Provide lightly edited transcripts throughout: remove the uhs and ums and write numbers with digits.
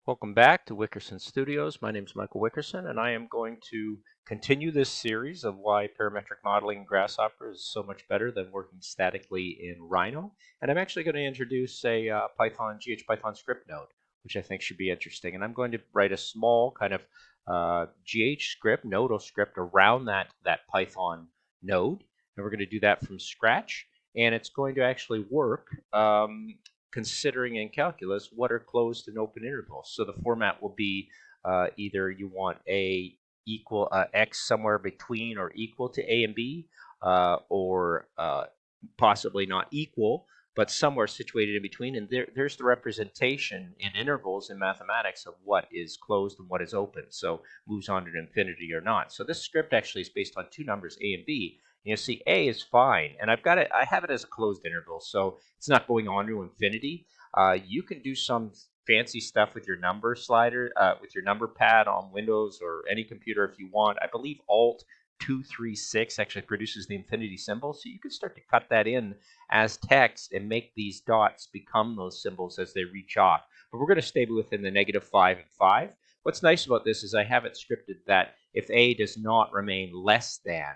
Welcome back to Wickerson Studios. My name is Michael Wickerson, and I am going to continue this series of why parametric modeling in Grasshopper is so much better than working statically in Rhino. And I'm actually going to introduce a GH Python script node, which I think should be interesting. And I'm going to write a small kind of GH script, nodal script around that Python node. And we're going to do that from scratch. And it's going to actually work considering in calculus what are closed and open intervals. So the format will be either you want a equal x somewhere between or equal to a and b, or possibly not equal, but somewhere situated in between. And there's the representation in intervals in mathematics of what is closed and what is open. So moves on to infinity or not. So this script actually is based on two numbers, a and b. You see, a is fine, and I've got it. I have it as a closed interval, so it's not going on to infinity. You can do some fancy stuff with your number slider, with your number pad on Windows or any computer if you want. I believe Alt 236 actually produces the infinity symbol, so you can start to cut that in as text and make these dots become those symbols as they reach off. But we're going to stay within the -5 and 5. What's nice about this is I have it scripted that if a does not remain less than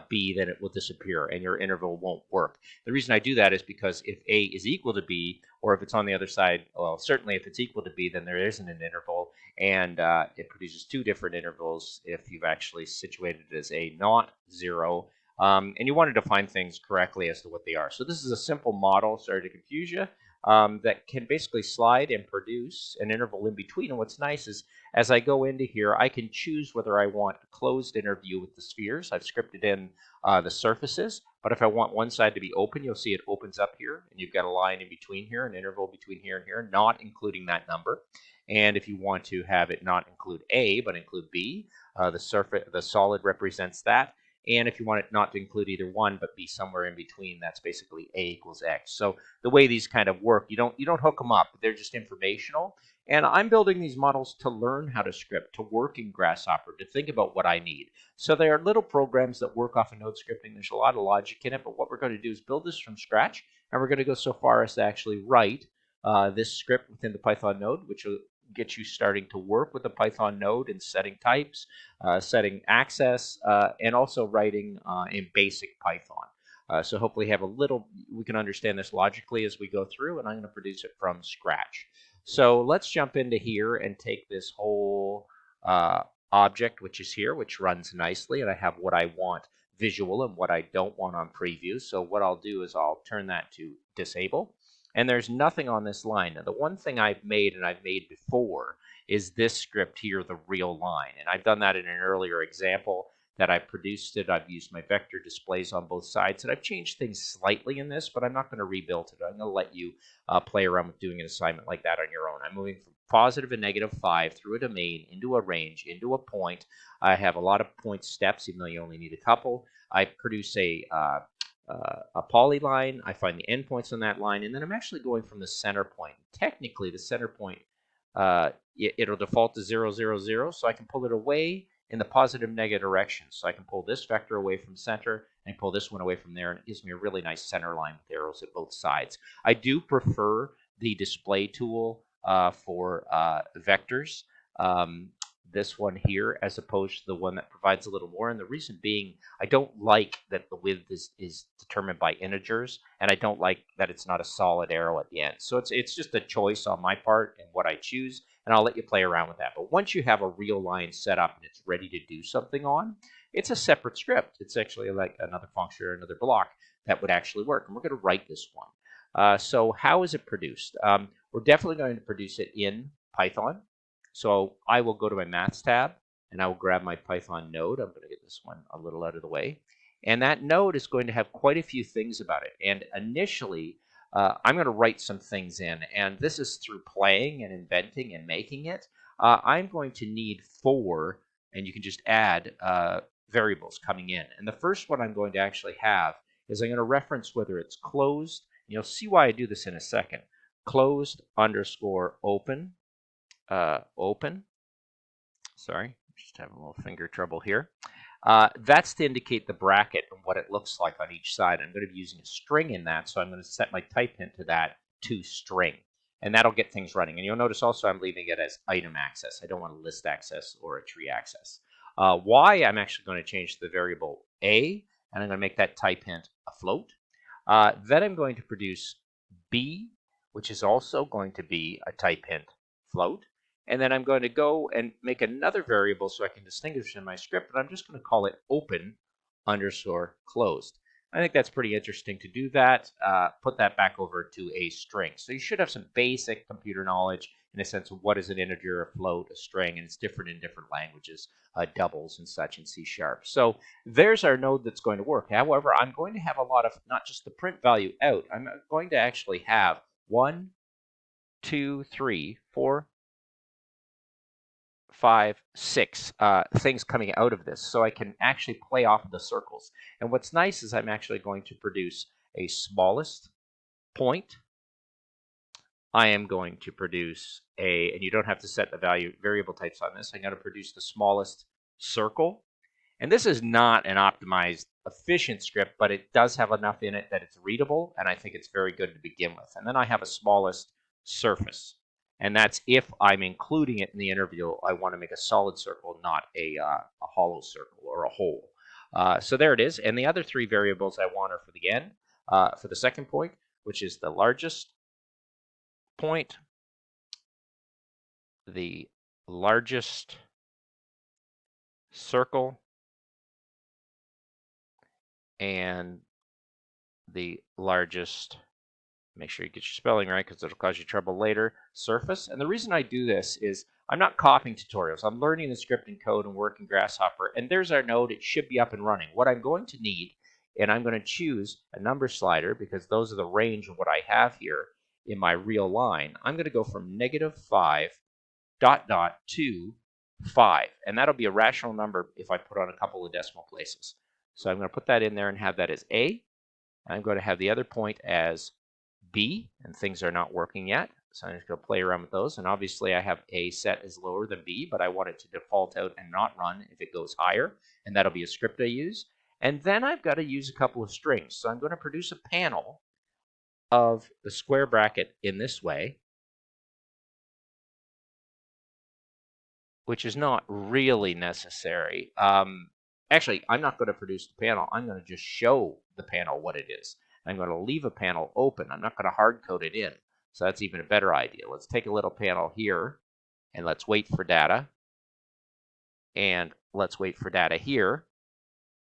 b, then it will disappear and your interval won't work. The reason I do that is because if a is equal to b, or if it's on the other side, well, certainly if it's equal to b, then there isn't an interval, and it produces two different intervals if you've actually situated it as a not zero, and you want to define things correctly as to what they are. So this is a simple model, sorry to confuse you, that can basically slide and produce an interval in between. And what's nice is as I go into here, I can choose whether I want a closed interview with the spheres. I've scripted in the surfaces, but if I want one side to be open, you'll see it opens up here, and you've got a line in between here, an interval between here and here, not including that number. And if you want to have it not include A, but include B, the solid represents that. And if you want it not to include either one, but be somewhere in between, that's basically A equals X. So the way these kind of work, you don't hook them up. They're just informational. And I'm building these models to learn how to script, to work in Grasshopper, to think about what I need. So they are little programs that work off of node scripting. There's a lot of logic in it, but what we're going to do is build this from scratch, and we're going to go so far as to actually write this script within the Python node, which will get you starting to work with the Python node and setting types, setting access, and also writing in basic Python. So hopefully we can understand this logically as we go through, and I'm going to produce it from scratch. So let's jump into here and take this whole object, which is here, which runs nicely, and I have what I want visual and what I don't want on preview. So what I'll do is I'll turn that to disable. And there's nothing on this line. Now, the one thing I've made, and I've made before, is this script here, the real line. And I've done that in an earlier example that I produced it. I've used my vector displays on both sides, and I've changed things slightly in this, but I'm not going to rebuild it. I'm going to let you play around with doing an assignment like that on your own. I'm moving from positive and -5 through a domain, into a range, into a point. I have a lot of point steps, even though you only need a couple. I produce a polyline. I find the endpoints on that line, and then I'm actually going from the center point. Technically, the center point, it'll default to 0, 0, 0, so I can pull it away in the positive negative direction. So I can pull this vector away from center and pull this one away from there, and it gives me a really nice center line with arrows at both sides. I do prefer the display tool for vectors. This one here as opposed to the one that provides a little more, and the reason being I don't like that the width is determined by integers, and I don't like that it's not a solid arrow at the end. So it's just a choice on my part and what I choose, and I'll let you play around with that. But once you have a real line set up and it's ready to do something on, it's a separate script. It's actually like another function or another block that would actually work, and we're going to write this one. So how is it produced? We're definitely going to produce it in Python. So I will go to my Maths tab, and I will grab my Python node. I'm going to get this one a little out of the way. And that node is going to have quite a few things about it. And initially, I'm going to write some things in. And this is through playing and inventing and making it. I'm going to need 4, and you can just add variables coming in. And the first one I'm going to actually have is I'm going to reference whether it's closed. You'll see why I do this in a second. Closed _ open. Open. Sorry, just having a little finger trouble here. That's to indicate the bracket and what it looks like on each side. I'm going to be using a string in that, so I'm going to set my type hint to that to string. and that'll get things running. And you'll notice also I'm leaving it as item access. I don't want a list access or a tree access. Y, I'm actually going to change the variable A, and I'm going to make that type hint a float. Then I'm going to produce B, which is also going to be a type hint float. And then I'm going to go and make another variable so I can distinguish in my script, but I'm just going to call it open underscore closed. I think that's pretty interesting to do that. Put that back over to a string. So you should have some basic computer knowledge in a sense of what is an integer, a float, a string, and it's different in different languages, doubles and such in C#. So there's our node that's going to work. However, I'm going to have a lot of, not just the print value out, I'm going to actually have 1, 2, 3, 4, 5, 6 things coming out of this, so I can actually play off of the circles. And what's nice is I'm actually going to produce a smallest point. I am going to produce and you don't have to set the variable types on this. I'm going to produce the smallest circle. And this is not an optimized, efficient script, but it does have enough in it that it's readable, and I think it's very good to begin with. And then I have a smallest surface. And that's if I'm including it in the interval, I want to make a solid circle, not a hollow circle or a hole. So there it is. And the other three variables I want are for the end, for the second point, which is the largest point, the largest circle, and the largest, make sure you get your spelling right because it'll cause you trouble later, surface. And the reason I do this is I'm not copying tutorials. I'm learning the scripting code and working Grasshopper, and there's our node. It should be up and running. What I'm going to need, and I'm going to choose a number slider because those are the range of what I have here in my real line. I'm going to go from -5 ... to 5, and that'll be a rational number if I put on a couple of decimal places. So I'm going to put that in there and have that as A. I'm going to have the other point as B, and things are not working yet. So I'm just going to play around with those. And obviously I have A set as lower than B, but I want it to default out and not run if it goes higher. And that'll be a script I use. And then I've got to use a couple of strings. So I'm going to produce a panel of the square bracket in this way, which is not really necessary. Actually, I'm not going to produce the panel. I'm going to just show the panel what it is. I'm going to leave a panel open. I'm not going to hard code it in. So that's even a better idea. Let's take a little panel here, and let's wait for data. And let's wait for data here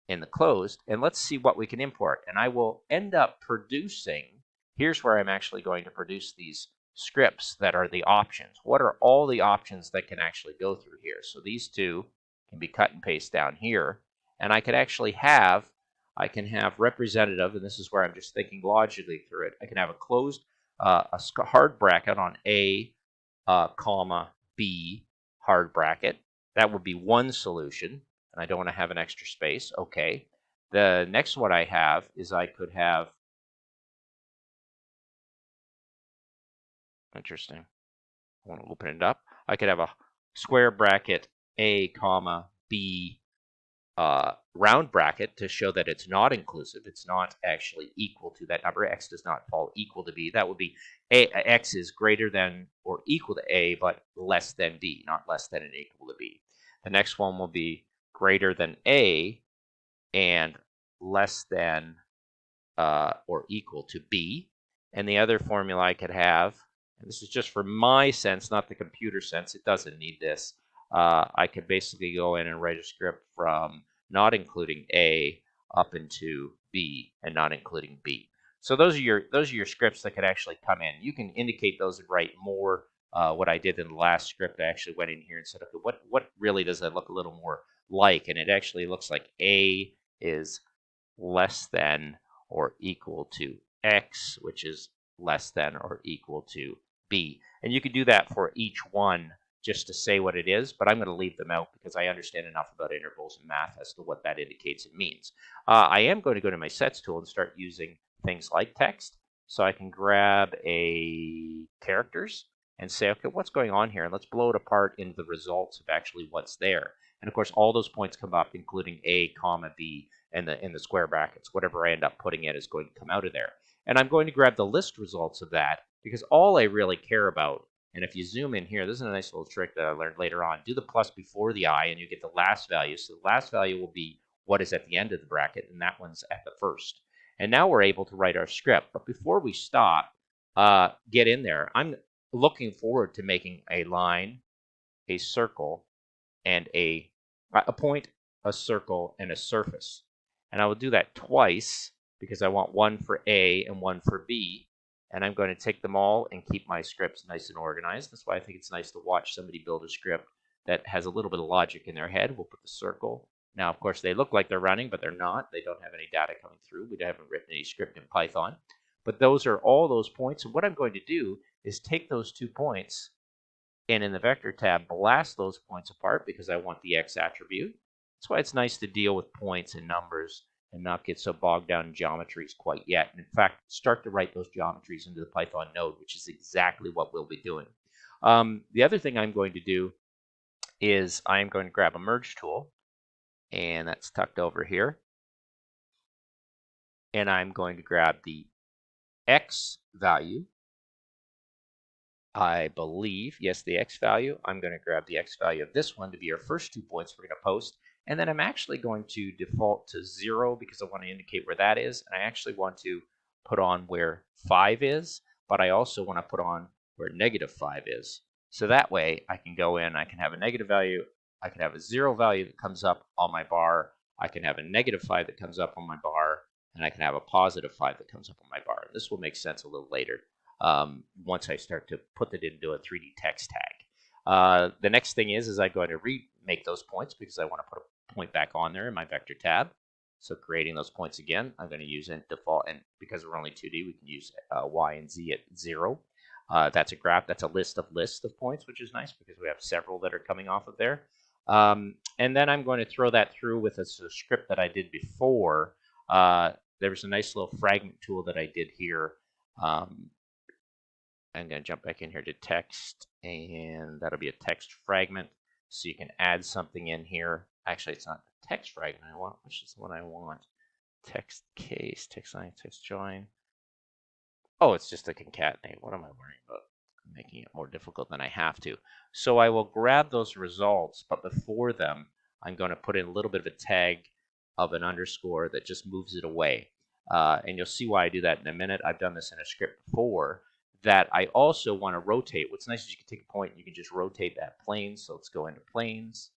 in the closed, and let's see what we can import. And I will end up producing, here's where I'm actually going to produce these scripts that are the options. What are all the options that can actually go through here? So these two can be cut and paste down here, and I could actually have, representative, and this is where I'm just thinking logically through it. I can have a closed, a hard bracket on A, comma, B, hard bracket. That would be one solution, and I don't want to have an extra space. Okay. The next one I have is I could have, interesting, I want to open it up. I could have a square bracket A, comma, B, round bracket to show that it's not inclusive. It's not actually equal to that number. X does not fall equal to B. That would be X is greater than or equal to A, but less than B, not less than and equal to B. The next one will be greater than A and less than or equal to B. And the other formula I could have, and this is just for my sense, not the computer sense, it doesn't need this. I could basically go in and write a script from not including A up into B and not including B. So those are your scripts that could actually come in. You can indicate those and write more. What I did in the last script, I actually went in here and said, okay, what really does that look a little more like? And it actually looks like A is less than or equal to X, which is less than or equal to B. And you could do that for each one just to say what it is, but I'm going to leave them out because I understand enough about intervals and math as to what that indicates and means. I am going to go to my sets tool and start using things like text. So I can grab a characters and say, okay, what's going on here? And let's blow it apart into the results of actually what's there. And of course, all those points come up, including A, comma, B, and in the square brackets. Whatever I end up putting in is going to come out of there. And I'm going to grab the list results of that because all I really care about, and if you zoom in here, this is a nice little trick that I learned later on. Do the plus before the I, and you get the last value. So the last value will be what is at the end of the bracket, and that one's at the first. And now we're able to write our script. But before we stop, get in there, I'm looking forward to making a line, a circle, and a point, a circle, and a surface. And I will do that twice because I want one for A and one for B. And I'm going to take them all and keep my scripts nice and organized. That's why I think it's nice to watch somebody build a script that has a little bit of logic in their head. We'll put the circle. Now, of course, they look like they're running, but they're not. They don't have any data coming through. We haven't written any script in Python. But those are all those points. And what I'm going to do is take those 2 points and in the vector tab, blast those points apart because I want the X attribute. That's why it's nice to deal with points and numbers and not get so bogged down in geometries quite yet. And in fact, start to write those geometries into the Python node, which is exactly what we'll be doing. The other thing I'm going to do is I'm going to grab a merge tool, and that's tucked over here. And I'm going to grab the X value. I believe, yes, the X value. I'm going to grab the X value of this one to be our first 2 points we're going to post. And then I'm actually going to default to 0 because I want to indicate where that is. And I actually want to put on where 5 is, but I also want to put on where -5 is. So that way I can go in, I can have a negative value, I can have a 0 value that comes up on my bar, I can have a -5 that comes up on my bar, and I can have a +5 that comes up on my bar. This will make sense a little later. Once I start to put it into a 3D text tag. The next thing is I'm going to remake those points because I want to put a point back on there in my vector tab. So creating those points again, I'm going to use default, and because we're only 2D, we can use Y and Z at 0. That's a graph, that's a list of points, which is nice because we have several that are coming off of there. And then I'm going to throw that through with a script that I did before. There was a nice little fragment tool that I did here. I'm going to jump back in here to text, and that'll be a text fragment. So you can add something in here. Actually, it's not the text fragment I want, which is the one I want. Text case, text line, text join. Oh, it's just a concatenate. What am I worrying about? I'm making it more difficult than I have to. So I will grab those results, but before them, I'm going to put in a little bit of a tag of an underscore that just moves it away. And you'll see why I do that in a minute. I've done this in a script before. That I also want to rotate. What's nice is you can take a point and you can just rotate that plane. So let's go into planes,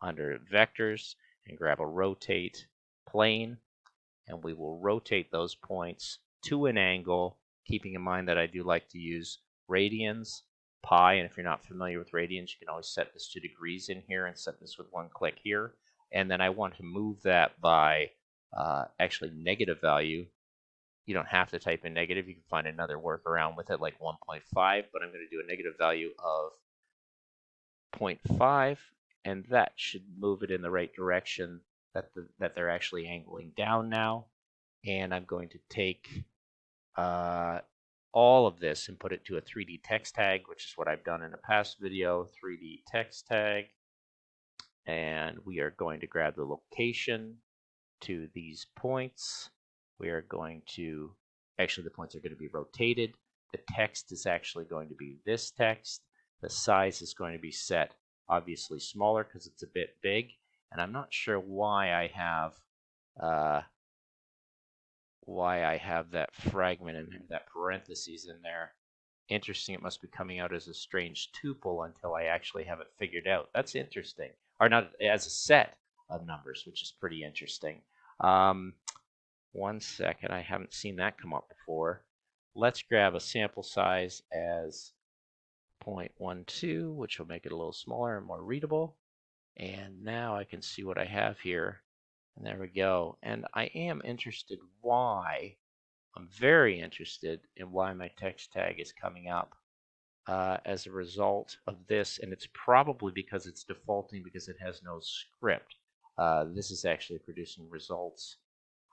under vectors, and grab a rotate plane. And we will rotate those points to an angle, keeping in mind that I do like to use radians, pi, and if you're not familiar with radians, you can always set this to degrees in here and set this with 1 click here. And then I want to move that by actually negative value. You don't have to type in negative. You can find another workaround with it like 1.5, but I'm going to do a negative value of 0.5, and that should move it in the right direction that they're actually angling down now. And I'm going to take all of this and put it to a 3D text tag, which is what I've done in a past video, 3D text tag. And we are going to grab the location to these points. We are going to, actually the points are going to be rotated. The text is actually going to be this text. The size is going to be set obviously smaller because it's a bit big. And I'm not sure why I have that fragment in there, that parentheses in there. Interesting, it must be coming out as a strange tuple until I actually have it figured out. That's interesting. Or not as a set of numbers, which is pretty interesting. 1 second, I haven't seen that come up before. Let's grab a sample size as 0.12, which will make it a little smaller and more readable. And now I can see what I have here. And there we go. And I am interested why, I'm very interested in why my text tag is coming up as a result of this. And it's probably because it's defaulting because it has no script. This is actually producing results.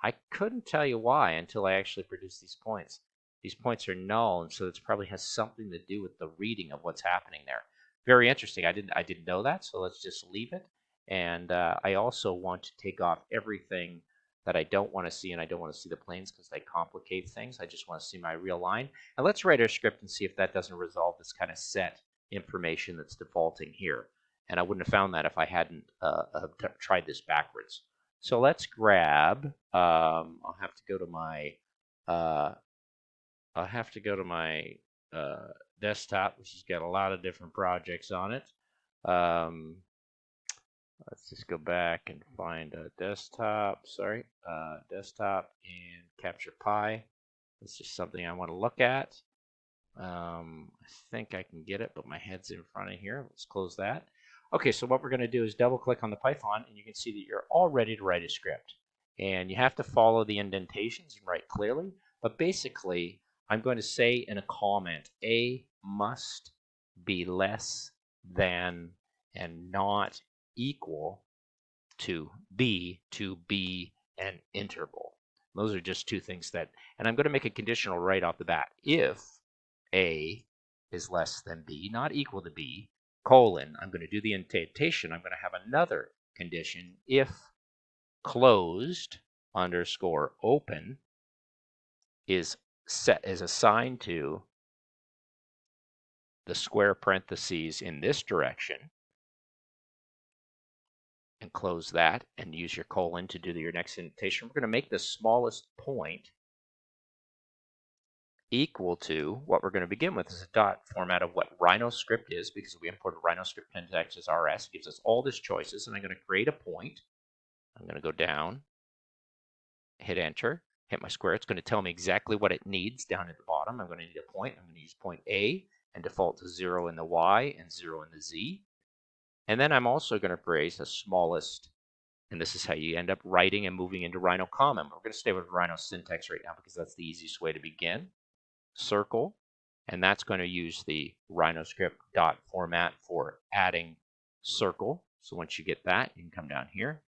I couldn't tell you why until I actually produced these points. These points are null, and so it probably has something to do with the reading of what's happening there. Very interesting. I didn't know that, so let's just leave it. And I also want to take off everything that I don't want to see, and I don't want to see the planes because they complicate things. I just want to see my real line. And let's write our script and see if that doesn't resolve this kind of set information that's defaulting here. And I wouldn't have found that if I hadn't tried this backwards. So let's grab, I'll have to go to my desktop, which has got a lot of different projects on it. Let's just go back and find a desktop, desktop and capture Pi. This is something I want to look at. I think I can get it, but my head's in front of here. Let's close that. Okay, so what we're going to do is double click on the Python, and you can see that you're all ready to write a script. And you have to follow the indentations and write clearly. But basically, I'm going to say in a comment, A must be less than and not equal to be an interval. Those are just two things that, and I'm going to make a conditional right off the bat. If A is less than B, not equal to B, colon, I'm going to do the indentation. I'm going to have another condition. If closed underscore open is assigned to the square parentheses in this direction, and close that and use your colon to do your next indentation. We're going to make the smallest point equal to what we're going to begin with is a dot format of what Rhino script is, because we imported Rhino script syntax as RS. It gives us all these choices, and I'm going to create a point. I'm going to go down, hit enter, hit my square. It's going to tell me exactly what it needs down at the bottom. I'm going to need a point. I'm going to use point A and default to 0 in the Y and 0 in the Z. And then I'm also going to create the smallest, and this is how you end up writing and moving into Rhino Common. We're going to stay with Rhino syntax right now because that's the easiest way to begin. Circle, and that's going to use the Rhino script dot format for adding circle. So once you get that, you can come down here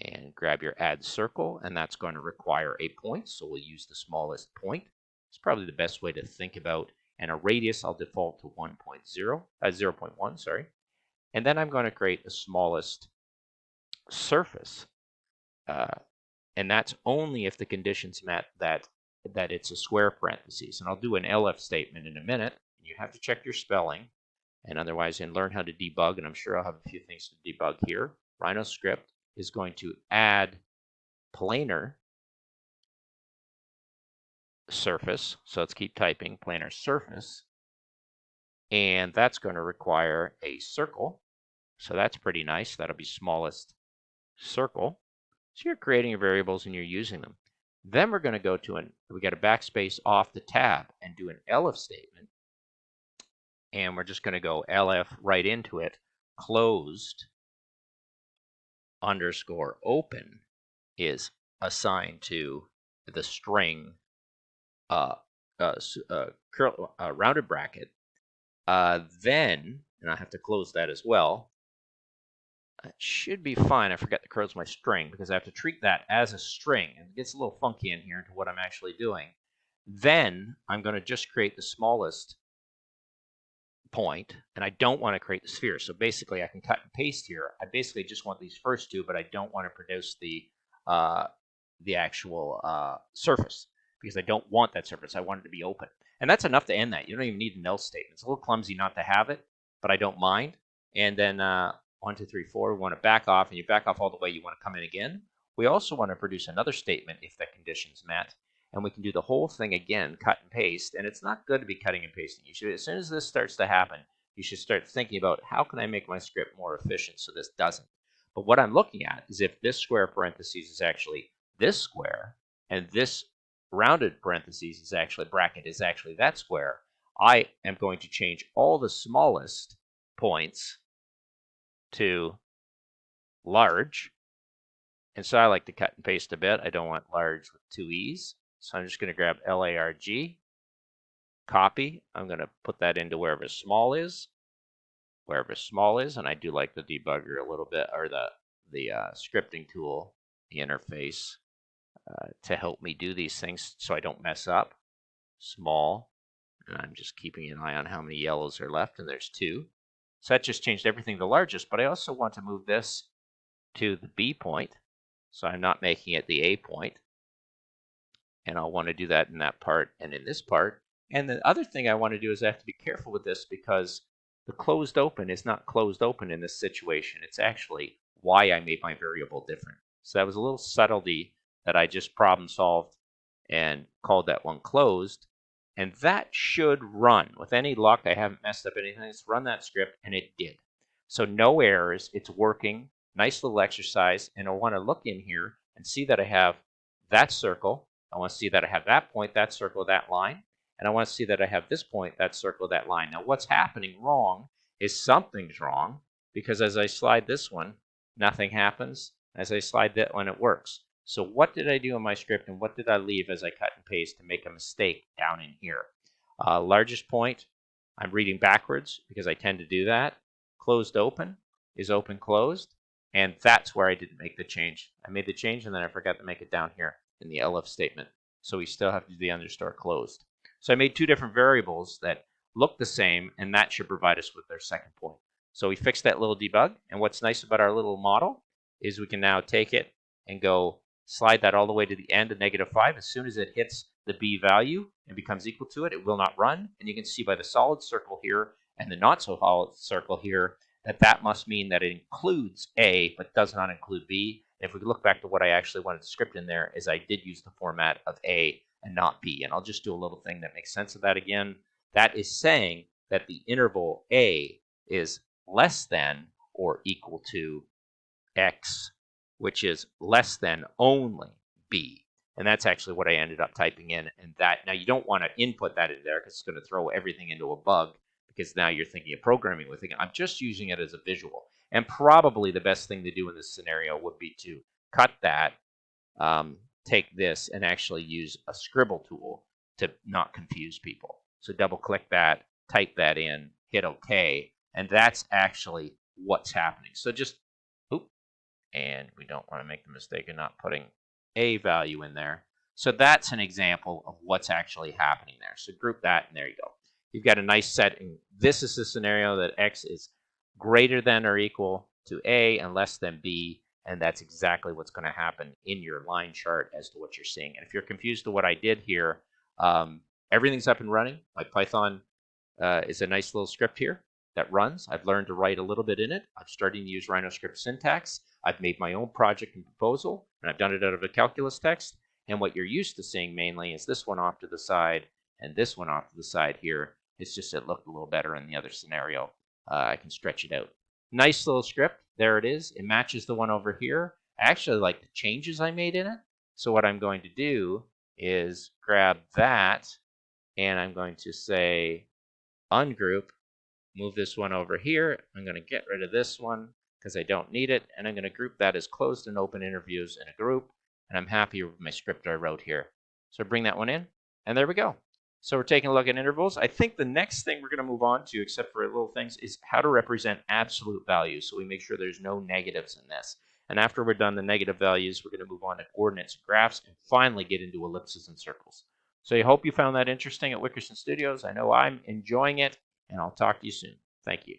and grab your add circle, and that's going to require a point. So we'll use the smallest point. It's probably the best way to think about, and a radius I'll default to 0.1, sorry. And then I'm going to create the smallest surface, and that's only if the conditions met that it's a square parentheses. And I'll do an elif statement in a minute. You have to check your spelling, and otherwise, and learn how to debug. And I'm sure I'll have a few things to debug here. Rhino script is going to add planar surface. So let's keep typing planar surface, and that's going to require a circle. So that's pretty nice. That'll be smallest circle. So you're creating your variables and you're using them. Then we're going to go to we got a backspace off the tab and do an elif statement. And we're just going to go elif right into it. Closed underscore open is assigned to the string rounded bracket. Then, and I have to close that as well. It should be fine. I forgot to close my string because I have to treat that as a string. And it gets a little funky in here into what I'm actually doing. Then I'm going to just create the smallest point, and I don't want to create the sphere. So basically I can cut and paste here. I basically just want these first two, but I don't want to produce the actual surface because I don't want that surface. I want it to be open. And that's enough to end that. You don't even need an else statement. It's a little clumsy not to have it, but I don't mind. And then 1, 2, 3, 4, we want to back off, and you back off all the way, you want to come in again. We also want to produce another statement if the condition's met, and we can do the whole thing again, cut and paste, and it's not good to be cutting and pasting. You should, as soon as this starts to happen, you should start thinking about how can I make my script more efficient so this doesn't. But what I'm looking at is if this square parentheses is actually this square, and this rounded parentheses is actually bracket is actually that square, I am going to change all the smallest points to large. And so I like to cut and paste a bit. I don't want large with 2 E's. So I'm just going to grab LARG, copy. I'm going to put that into wherever small is, and I do like the debugger a little bit, or the scripting tool, the interface, to help me do these things so I don't mess up. Small, and I'm just keeping an eye on how many yellows are left, and there's 2. So that just changed everything to largest, but I also want to move this to the B point. So I'm not making it the A point. And I'll want to do that in that part and in this part. And the other thing I want to do is I have to be careful with this because the closed open is not closed open in this situation. It's actually why I made my variable different. So that was a little subtlety that I just problem solved and called that one closed. And that should run. With any luck, I haven't messed up anything. Let's run that script, and it did. So no errors. It's working. Nice little exercise. And I want to look in here and see that I have that circle. I want to see that I have that point, that circle, that line. And I want to see that I have this point, that circle, that line. Now, what's happening wrong is something's wrong, because as I slide this one, nothing happens. As I slide that one, it works. So what did I do in my script, and what did I leave as I cut and paste to make a mistake down in here? Largest point, I'm reading backwards because I tend to do that. Closed open is open closed, and that's where I didn't make the change. I made the change, and then I forgot to make it down here in the elif statement. So we still have to do the underscore closed. So I made two different variables that look the same, and that should provide us with our second point. So we fixed that little debug, and what's nice about our little model is we can now take it and go slide that all the way to the end of -5. As soon as it hits the b value and becomes equal to it, it will not run. And you can see by the solid circle here and the not so solid circle here that that must mean that it includes A but does not include B. And if we look back to what I actually wanted to script in there, is I did use the format of A and not B. And I'll just do a little thing that makes sense of that again. That is saying that the interval A is less than or equal to X, which is less than only B. And that's actually what I ended up typing in. And that, now you don't want to input that in there because it's going to throw everything into a bug, because now you're thinking of programming with it. I'm just using it as a visual. And probably the best thing to do in this scenario would be to cut that, take this, and actually use a scribble tool to not confuse people. So double click that, type that in, hit OK, and that's actually what's happening. So just, and we don't want to make the mistake of not putting a value in there. So that's an example of what's actually happening there. So group that, and there you go. You've got a nice set. And this is the scenario that X is greater than or equal to A and less than B. And that's exactly what's going to happen in your line chart as to what you're seeing. And if you're confused to what I did here, everything's up and running. My Python is a nice little script here that runs. I've learned to write a little bit in it. I'm starting to use Rhino script syntax. I've made my own project and proposal, and I've done it out of a calculus text. And what you're used to seeing mainly is this one off to the side and this one off to the side here. It's just it looked a little better in the other scenario. I can stretch it out. Nice little script. There it is. It matches the one over here. I actually like the changes I made in it. So what I'm going to do is grab that, and I'm going to say ungroup, move this one over here. I'm going to get rid of this one because I don't need it, and I'm going to group that as closed and open interviews in a group, and I'm happy with my script I wrote here. So bring that one in, and there we go. So we're taking a look at intervals. I think the next thing we're going to move on to, except for little things, is how to represent absolute values, so we make sure there's no negatives in this. And after we're done the negative values, we're going to move on to coordinates and graphs, and finally get into ellipses and circles. So I hope you found that interesting at Wickerson Studios. I know I'm enjoying it, and I'll talk to you soon. Thank you.